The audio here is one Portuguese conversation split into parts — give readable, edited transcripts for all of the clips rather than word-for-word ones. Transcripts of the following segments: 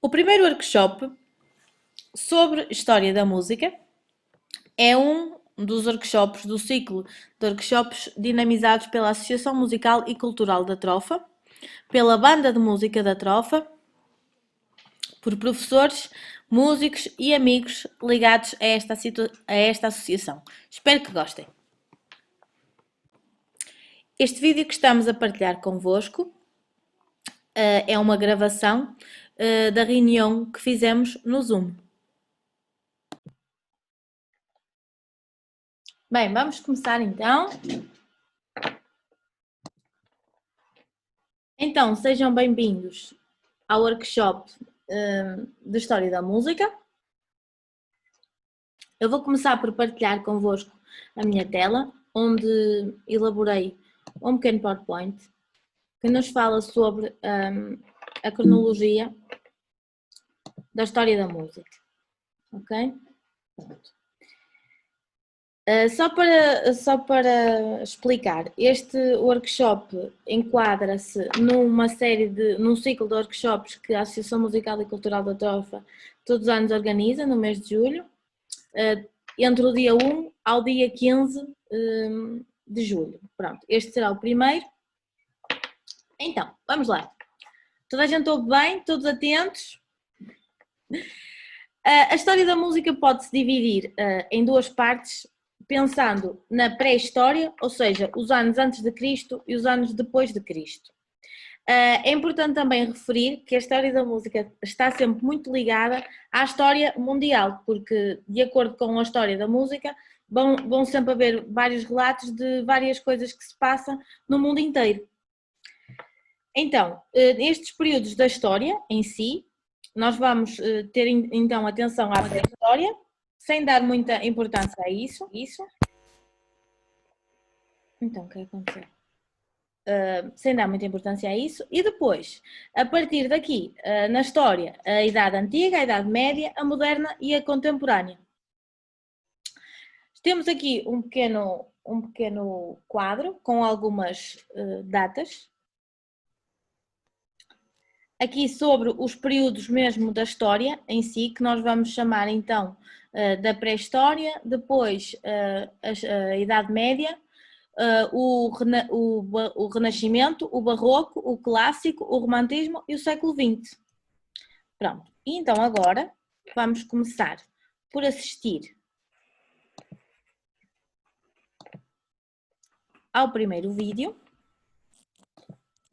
O primeiro workshop sobre História da Música é um dos workshops do ciclo de workshops dinamizados pela Associação Musical e Cultural da Trofa, pela Banda de Música da Trofa, por professores, músicos e amigos ligados a esta associação. Espero que gostem. Este vídeo que estamos a partilhar convosco é uma gravação da reunião que fizemos no Zoom. Bem, vamos começar então. Então, sejam bem-vindos ao workshop de História da Música. Eu vou começar por partilhar convosco a minha tela, onde elaborei um pequeno PowerPoint que nos fala sobre a cronologia da história da música. Ok? Pronto. Só para explicar, este workshop enquadra-se num ciclo de workshops que a Associação Musical e Cultural da Trofa todos os anos organiza no mês de julho, entre o dia 1 ao dia 15 de julho. Pronto, este será o primeiro. Então, vamos lá. Toda a gente ouve bem? Todos atentos? A história da música pode-se dividir em duas partes, pensando na pré-história, ou seja, os anos antes de Cristo e os anos depois de Cristo. É importante também referir que a história da música está sempre muito ligada à história mundial, porque, de acordo com a história da música, vão sempre haver vários relatos de várias coisas que se passam no mundo inteiro. Então, nestes períodos da história em si, nós vamos ter então atenção à pré-história, sem dar muita importância a isso. Então, o que aconteceu? Sem dar muita importância a isso. E depois, a partir daqui, na história, a Idade Antiga, a Idade Média, a Moderna e a Contemporânea. Temos aqui um pequeno quadro com algumas datas. Aqui sobre os períodos mesmo da história em si, que nós vamos chamar então da pré-história, depois a Idade Média, o Renascimento, o Barroco, o Clássico, o Romantismo e o século XX. Pronto, e então agora vamos começar por assistir ao primeiro vídeo,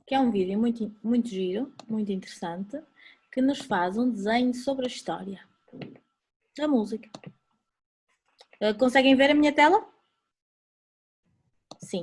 que é um vídeo muito giro, muito interessante, que nos faz um desenho sobre a história da música. Conseguem ver a minha tela? Sim.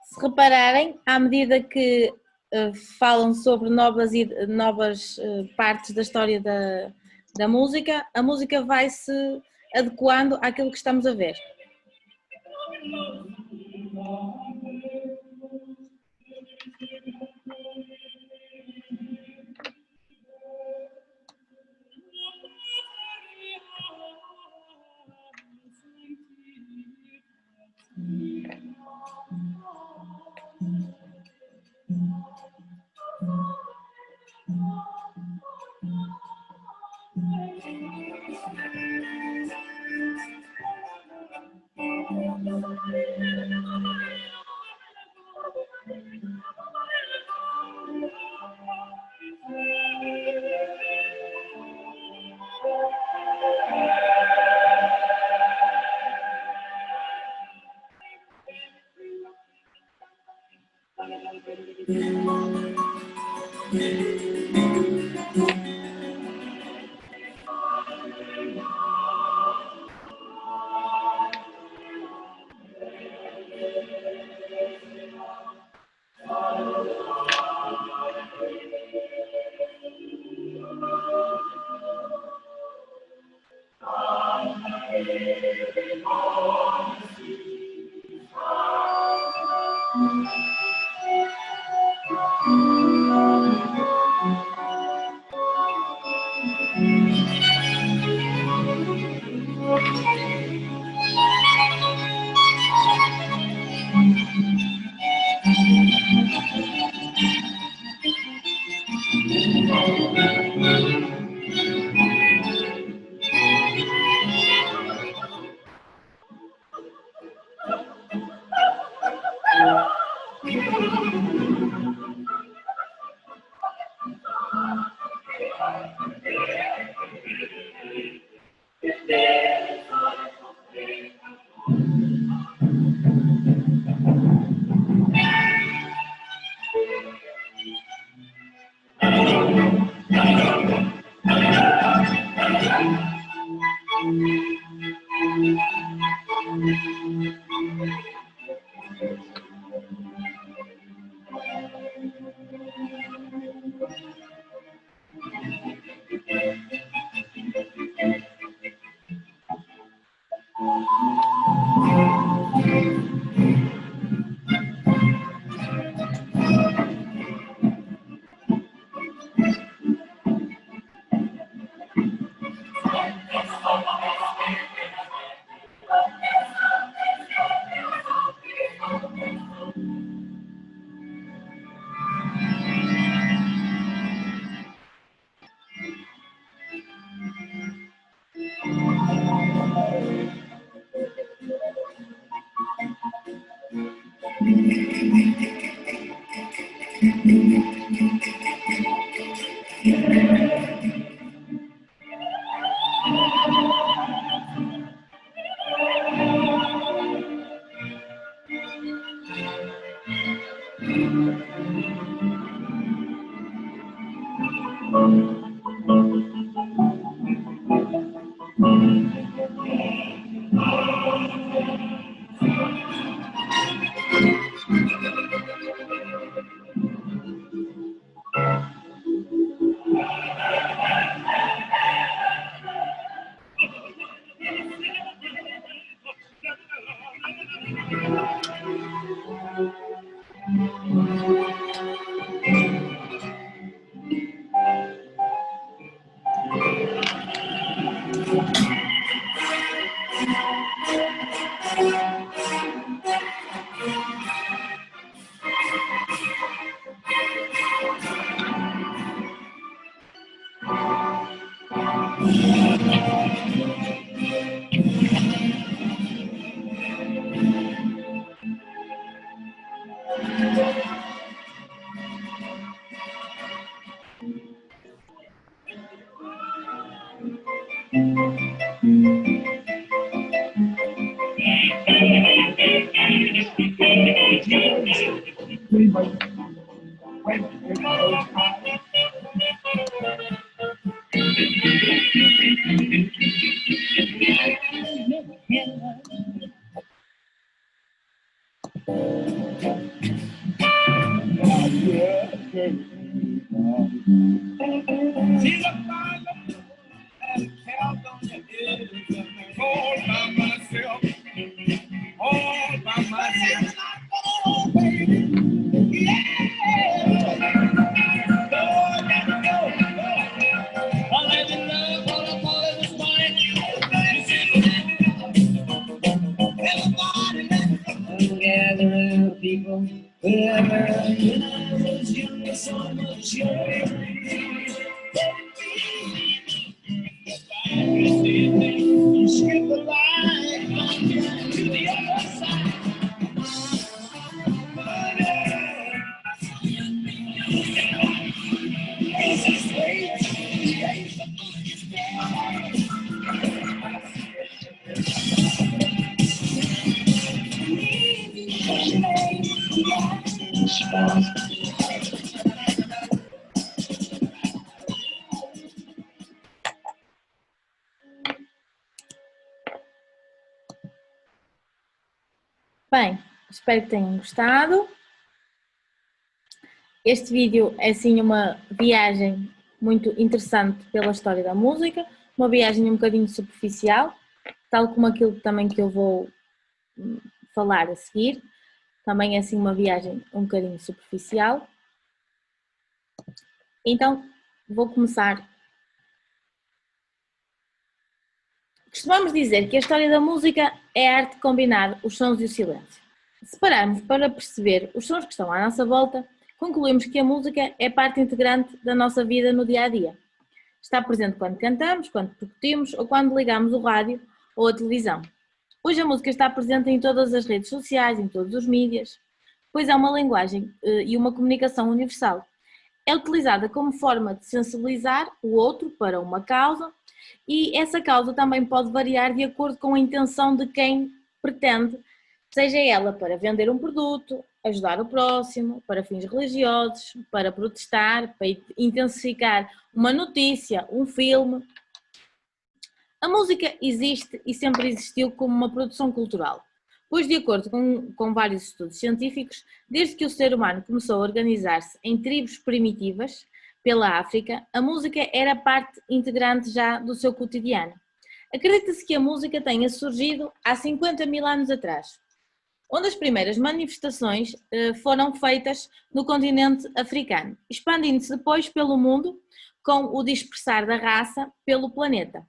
Se repararem, à medida que falam sobre novas partes da história da música, a música vai se adequando àquilo que estamos a ver. Bem, espero que tenham gostado. Este vídeo é assim uma viagem muito interessante pela história da música, uma viagem um bocadinho superficial, tal como aquilo também que eu vou falar a seguir, também é assim uma viagem um bocadinho superficial. Então, vou começar. Costumamos dizer que a história da música é a arte de combinar os sons e o silêncio. Se pararmos para perceber os sons que estão à nossa volta, concluímos que a música é parte integrante da nossa vida no dia a dia. Está presente quando cantamos, quando percutimos ou quando ligamos o rádio ou a televisão. Hoje a música está presente em todas as redes sociais, em todos os mídias. pois é uma linguagem e uma comunicação universal. É utilizada como forma de sensibilizar o outro para uma causa e essa causa também pode variar de acordo com a intenção de quem pretende, seja ela para vender um produto, ajudar o próximo, para fins religiosos, para protestar, para intensificar uma notícia, um filme. A música existe e sempre existiu como uma produção cultural, pois, de acordo com vários estudos científicos, desde que o ser humano começou a organizar-se em tribos primitivas pela África, a música era parte integrante já do seu cotidiano. Acredita-se que a música tenha surgido há 50 mil anos atrás, onde as primeiras manifestações foram feitas no continente africano, expandindo-se depois pelo mundo com o dispersar da raça pelo planeta.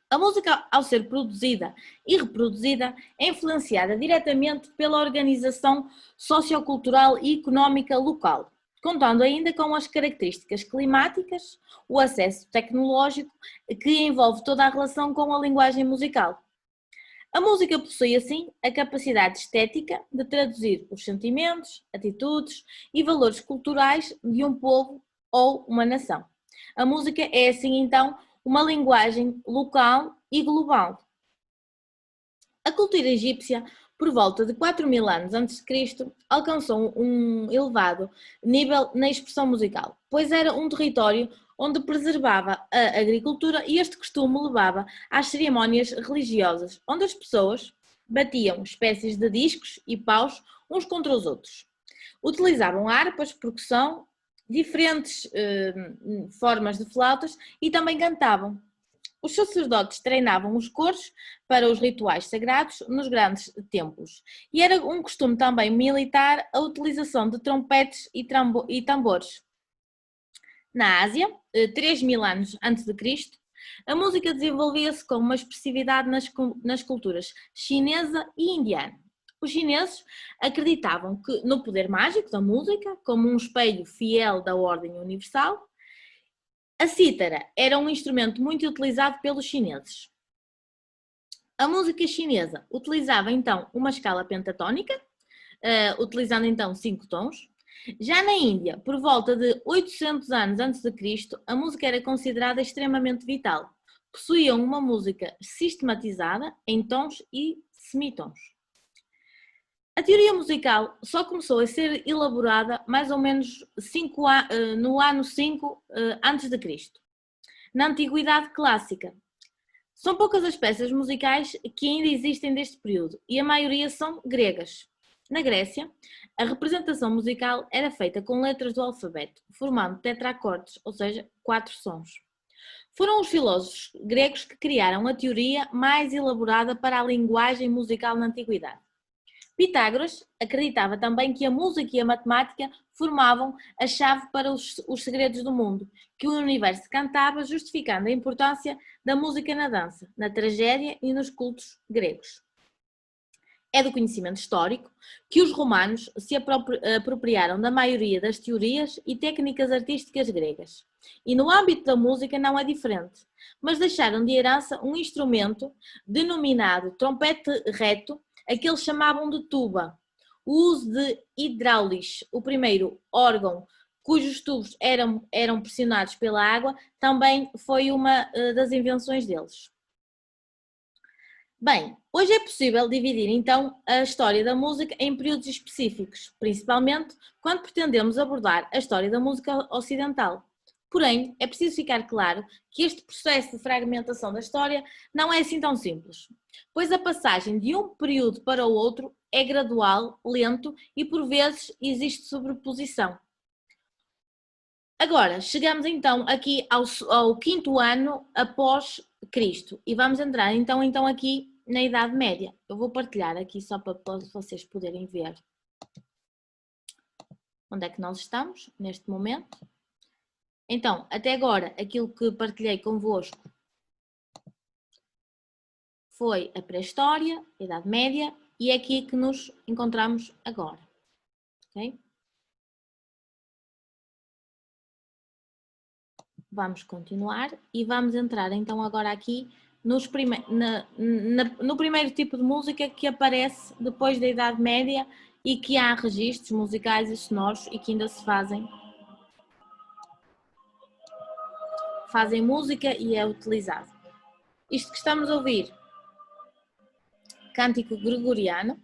A música, ao ser produzida e reproduzida, é influenciada diretamente pela organização sociocultural e económica local, contando ainda com as características climáticas, o acesso tecnológico que envolve toda a relação com a linguagem musical. A música possui, assim, a capacidade estética de traduzir os sentimentos, atitudes e valores culturais de um povo ou uma nação. A música é, assim, então, uma linguagem local e global. A cultura egípcia, por volta de 4.000 anos antes de Cristo, alcançou um elevado nível na expressão musical, pois era um território onde preservava a agricultura e este costume levava às cerimónias religiosas, onde as pessoas batiam espécies de discos e paus uns contra os outros. Utilizavam harpas, percussão, diferentes formas de flautas e também cantavam. Os sacerdotes treinavam os coros para os rituais sagrados nos grandes templos e era um costume também militar a utilização de trompetes e tambores. Na Ásia, 3.000 anos antes de Cristo, a música desenvolvia-se com uma expressividade nas culturas chinesa e indiana. Os chineses acreditavam no poder mágico da música como um espelho fiel da ordem universal. A cítara era um instrumento muito utilizado pelos chineses. A música chinesa utilizava então uma escala pentatónica, utilizando então 5 tons. Já na Índia, por volta de 800 anos antes de Cristo, a música era considerada extremamente vital. Possuíam uma música sistematizada em tons e semitons. A teoria musical só começou a ser elaborada mais ou menos no ano 5 antes de Cristo, na Antiguidade Clássica. São poucas as peças musicais que ainda existem deste período e a maioria são gregas. Na Grécia, a representação musical era feita com letras do alfabeto, formando tetraacordes, ou seja, 4 sons. Foram os filósofos gregos que criaram a teoria mais elaborada para a linguagem musical na Antiguidade. Pitágoras acreditava também que a música e a matemática formavam a chave para os segredos do mundo, que o universo cantava, justificando a importância da música na dança, na tragédia e nos cultos gregos. É do conhecimento histórico que os romanos se apropriaram da maioria das teorias e técnicas artísticas gregas. E no âmbito da música não é diferente, mas deixaram de herança um instrumento denominado trompete reto, a que eles chamavam de tuba. O uso de hidráulis, o primeiro órgão cujos tubos eram pressionados pela água, também foi uma das invenções deles. Bem, hoje é possível dividir então a história da música em períodos específicos, principalmente quando pretendemos abordar a história da música ocidental. Porém, é preciso ficar claro que este processo de fragmentação da história não é assim tão simples, pois a passagem de um período para o outro é gradual, lento e por vezes existe sobreposição. Agora, chegamos então aqui ao 5º ano após Cristo e vamos entrar então aqui na Idade Média. Eu vou partilhar aqui só para vocês poderem ver onde é que nós estamos neste momento. Então, até agora, aquilo que partilhei convosco foi a pré-história, a Idade Média e é aqui que nos encontramos agora. Okay? Vamos continuar e vamos entrar então agora aqui no primeiro tipo de música que aparece depois da Idade Média e que há registros musicais e sonoros e que ainda se fazem música e é utilizado. Isto que estamos a ouvir, cântico gregoriano,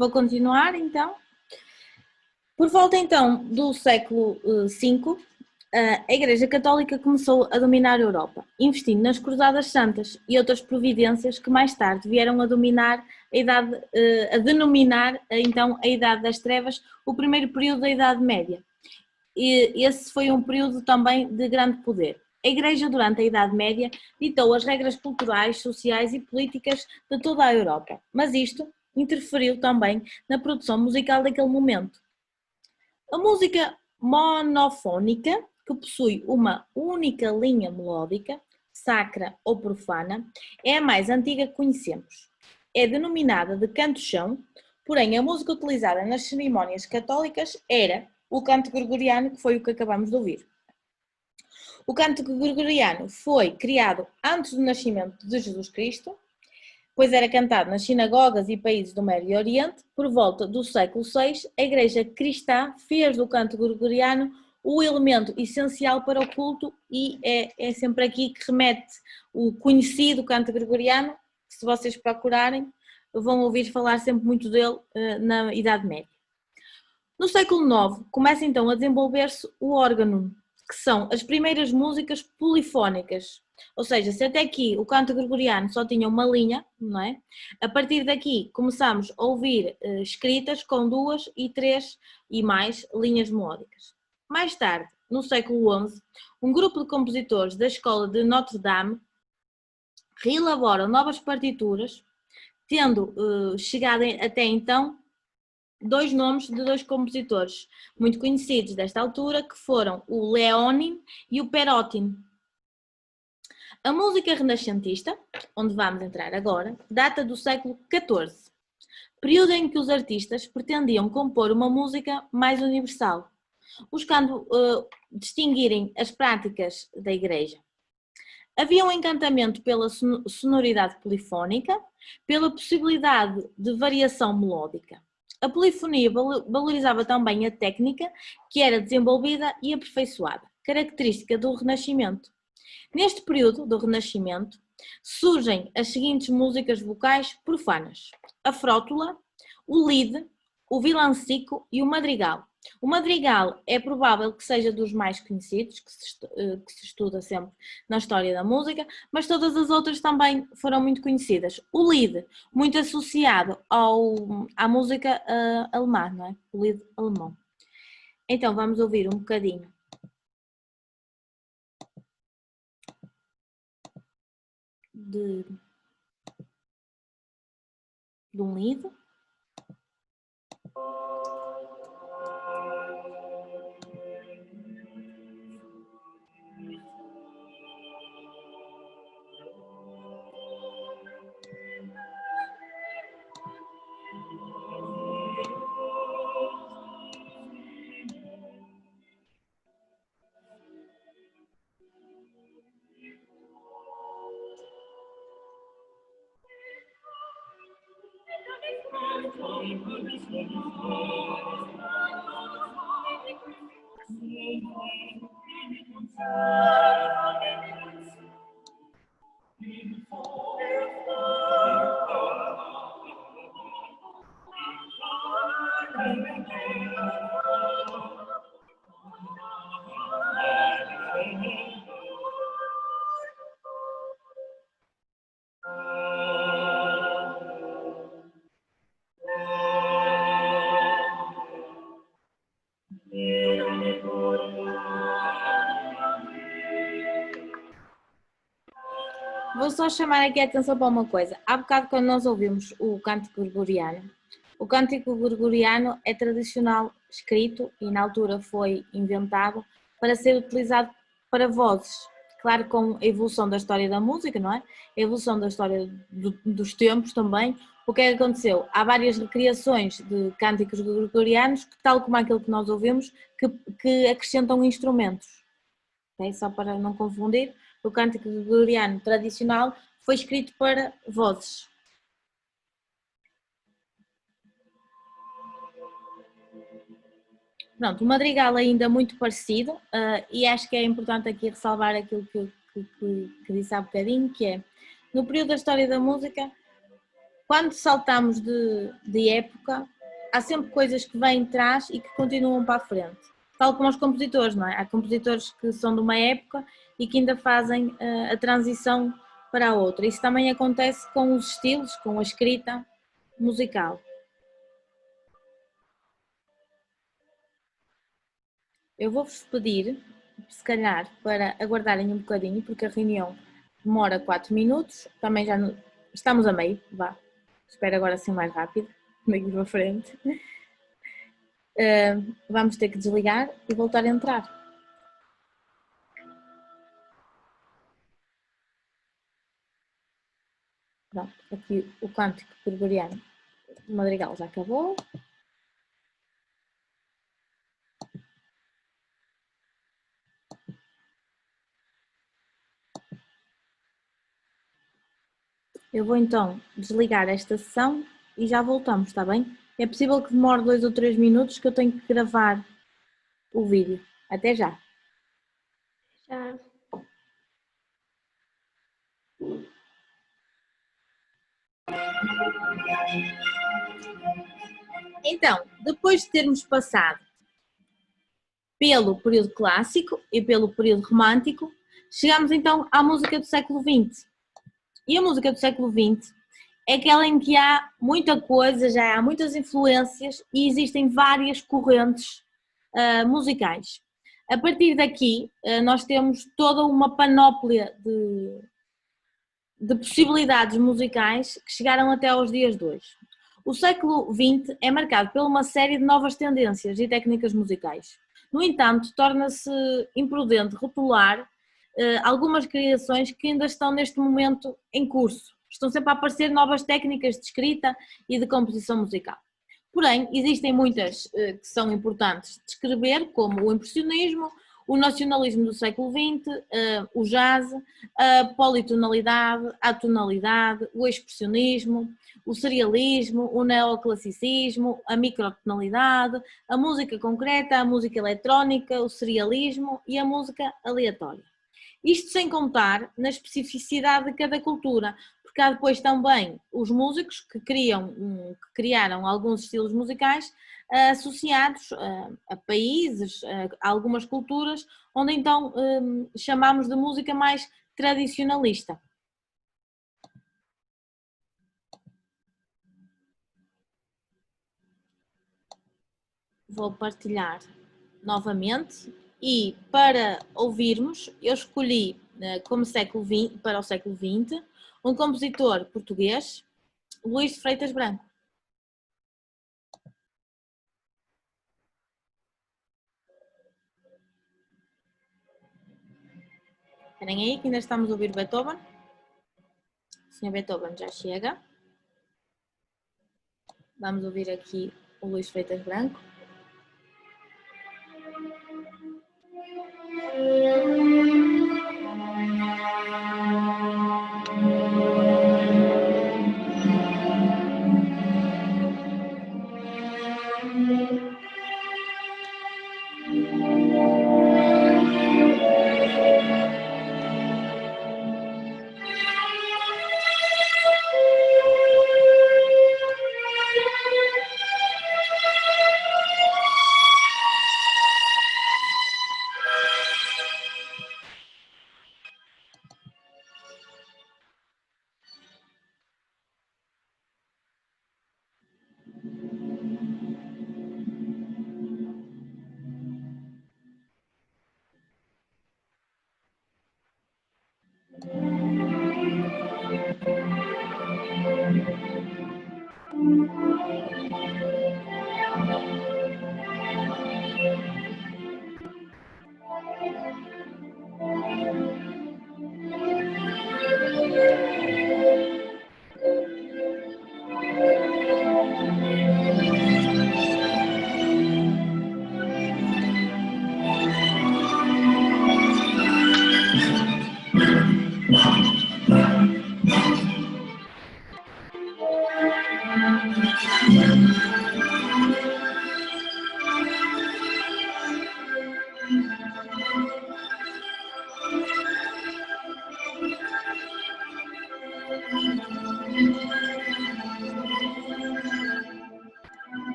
Vou continuar então. Por volta então do século V, a Igreja Católica começou a dominar a Europa, investindo nas Cruzadas Santas e outras providências que mais tarde vieram a dominar a denominar então a Idade das Trevas, o primeiro período da Idade Média. E esse foi um período também de grande poder. A Igreja, durante a Idade Média, ditou as regras culturais, sociais e políticas de toda a Europa, mas isto interferiu também na produção musical daquele momento. A música monofónica, que possui uma única linha melódica, sacra ou profana, é a mais antiga que conhecemos. É denominada de canto-chão, porém a música utilizada nas cerimónias católicas era o canto gregoriano, que foi o que acabamos de ouvir. O canto gregoriano foi criado antes do nascimento de Jesus Cristo, pois era cantado nas sinagogas e países do Médio Oriente. Por volta do século VI, a Igreja Cristã fez do canto gregoriano o elemento essencial para o culto e é sempre aqui que remete o conhecido canto gregoriano, que se vocês procurarem vão ouvir falar sempre muito dele na Idade Média. No século IX começa então a desenvolver-se o órgão, que são as primeiras músicas polifónicas. Ou seja, se até aqui o canto gregoriano só tinha uma linha, não é? A partir daqui começamos a ouvir escritas com 2 e 3 e mais linhas melódicas. Mais tarde, no século XI, um grupo de compositores da escola de Notre Dame reelaboram novas partituras, tendo chegado até então 2 nomes de 2 compositores muito conhecidos desta altura, que foram o Léonin e o Perotin. A música renascentista, onde vamos entrar agora, data do século XIV, período em que os artistas pretendiam compor uma música mais universal, buscando distinguirem as práticas da Igreja. Havia um encantamento pela sonoridade polifónica, pela possibilidade de variação melódica. A polifonia valorizava também a técnica, que era desenvolvida e aperfeiçoada, característica do Renascimento. Neste período do Renascimento, surgem as seguintes músicas vocais profanas: a frótula, o lied, o vilancico e o madrigal. O madrigal é provável que seja dos mais conhecidos, que se estuda sempre na história da música, mas todas as outras também foram muito conhecidas. O lied, muito associado à música alemã, não é? O lied alemão. Então vamos ouvir um bocadinho de um lied. Vou só chamar aqui a atenção para uma coisa. Há bocado, quando nós ouvimos o cântico gregoriano é tradicional escrito e na altura foi inventado para ser utilizado para vozes. Claro, com a evolução da história da música, não é? A evolução da história dos tempos também. O que é que aconteceu? Há várias recriações de cânticos gregorianos, tal como aquele que nós ouvimos, que acrescentam instrumentos. Okay? Só para não confundir, o cântico gregoriano tradicional foi escrito para vozes. Pronto, o madrigal ainda muito parecido, e acho que é importante aqui ressalvar aquilo que disse há bocadinho, que é, no período da história da música, quando saltamos de época, há sempre coisas que vêm atrás e que continuam para a frente. Tal como os compositores, não é? Há compositores que são de uma época e que ainda fazem a transição para a outra. Isso também acontece com os estilos, com a escrita musical. Eu vou-vos pedir se calhar, para aguardarem um bocadinho, porque a reunião demora 4 minutos, também já estamos a meio, vá, espero agora ser mais rápido, daqui para frente. Vamos ter que desligar e voltar a entrar. Pronto, aqui o cântico gregoriano, o madrigal já acabou. Eu vou então desligar esta sessão e já voltamos, está bem? É possível que demore 2 ou 3 minutos que eu tenho que gravar o vídeo. Até já! Já. Então, depois de termos passado pelo período clássico e pelo período romântico, chegamos então à música do século XX. E a música do século XX é aquela em que há muita coisa, já há muitas influências e existem várias correntes musicais. A partir daqui, nós temos toda uma panóplia de possibilidades musicais que chegaram até aos dias de hoje. O século XX é marcado por uma série de novas tendências e técnicas musicais. No entanto, torna-se imprudente rotular algumas criações que ainda estão neste momento em curso. Estão sempre a aparecer novas técnicas de escrita e de composição musical. Porém, existem muitas que são importantes de escrever, como o impressionismo, o nacionalismo do século XX, o jazz, a politonalidade, a tonalidade, o expressionismo, o serialismo, o neoclassicismo, a microtonalidade, a música concreta, a música eletrónica, o serialismo e a música aleatória. Isto sem contar na especificidade de cada cultura, porque há depois também os músicos que criaram alguns estilos musicais associados a países, a algumas culturas, onde então chamamos de música mais tradicionalista. Vou partilhar novamente e para ouvirmos eu escolhi como século XX, para o século XX um compositor português, Luís de Freitas Branco. Esperem aí que ainda estamos a ouvir Beethoven. O Sr. Beethoven já chega. Vamos ouvir aqui o Luís Freitas Branco.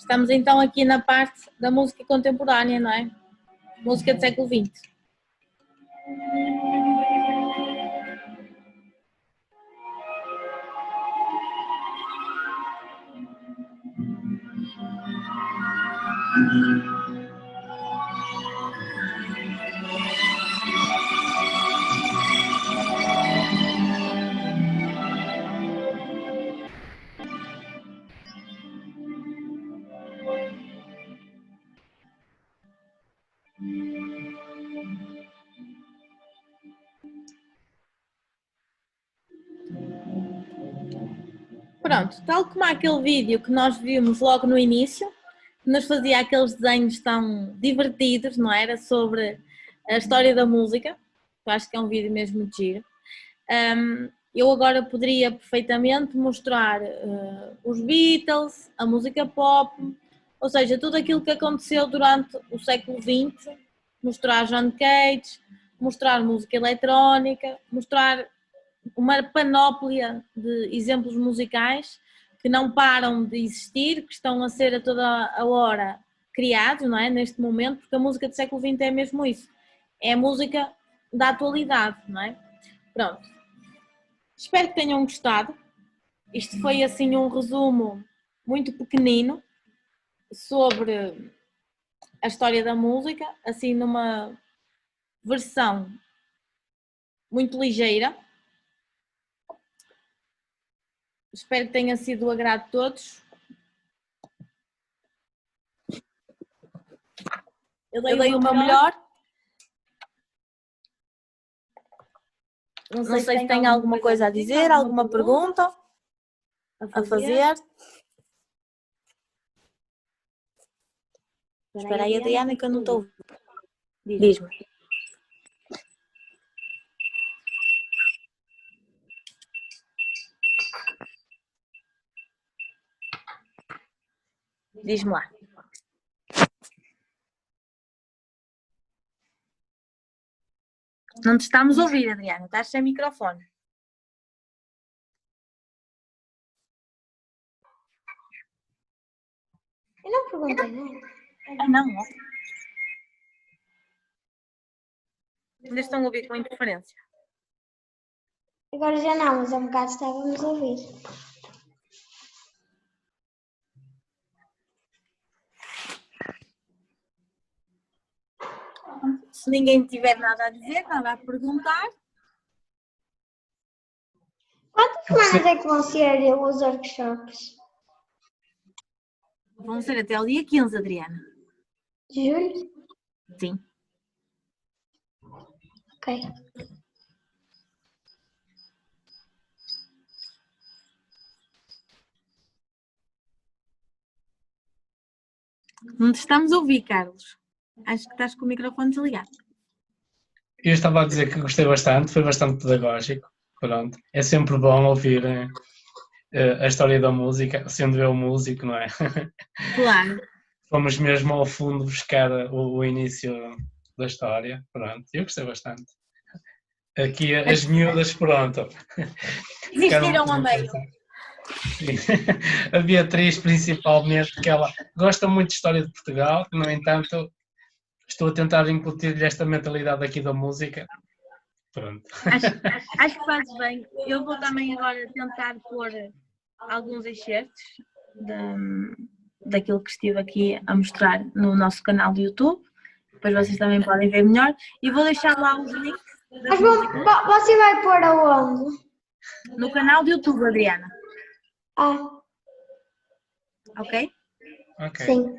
Estamos então aqui na parte da música contemporânea, não é? Música do século XX. Pronto, tal como aquele vídeo que nós vimos logo no início, que nos fazia aqueles desenhos tão divertidos, não era? Sobre a história da música, eu acho que é um vídeo mesmo muito giro. Eu agora poderia perfeitamente mostrar os Beatles, a música pop, ou seja, tudo aquilo que aconteceu durante o século XX, mostrar John Cage, mostrar música eletrónica, mostrar uma panóplia de exemplos musicais que não param de existir, que estão a ser a toda a hora criados, não é? Neste momento, porque a música do século XX é mesmo isso, é a música da atualidade, não é? Pronto. Espero que tenham gostado. Isto foi assim um resumo muito pequenino sobre a história da música, assim numa versão muito ligeira. Espero que tenha sido do agrado de todos. Eu dei o meu melhor. Não sei se tem alguma coisa a dizer, alguma pergunta a fazer. Espera aí, Adriana, que eu não estou. Diz-me. Diz-me lá. Não te estamos a ouvir, Adriana. Estás sem microfone. Eu não perguntei nada. Ah, não. Ainda estão a ouvir com interferência. Agora já não, mas há um bocado estávamos a ouvir. Se ninguém tiver nada a dizer, nada a perguntar. Quantas semanas é que vão ser os workshops? Vão ser até o dia 15, Adriana. De julho? Sim. Ok. Não te estamos a ouvir, Carlos. Acho que estás com o microfone desligado. Eu estava a dizer que gostei bastante, foi bastante pedagógico. Pronto. É sempre bom ouvir a história da música, sendo eu músico, não é? Claro. Fomos mesmo ao fundo buscar o início da história. Pronto, eu gostei bastante. Aqui as miúdas, pronto. Desistiram a meio. Sim. A Beatriz, principalmente, que ela gosta muito de história de Portugal, no entanto, estou a tentar incutir-lhe esta mentalidade aqui da música. Pronto. Acho que fazes bem. Eu vou também agora tentar pôr alguns excertos daquilo que estive aqui a mostrar no nosso canal do YouTube. Depois vocês também podem ver melhor. E vou deixar lá os links Mas você vai pôr aonde? no canal do YouTube, Adriana. Ah, Ok? Ok. sim.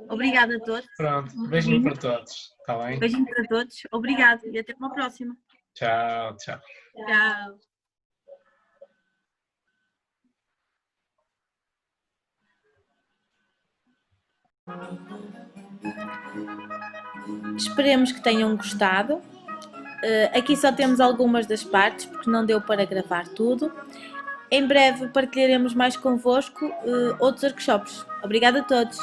Obrigada a todos. Pronto. Beijinho para todos. Está bem? Beijinho para todos. Obrigado e até uma próxima. Tchau, tchau. Tchau. Esperemos que tenham gostado. Aqui só temos algumas das partes, porque não deu para gravar tudo. Em breve partilharemos mais convosco outros workshops. Obrigada a todos!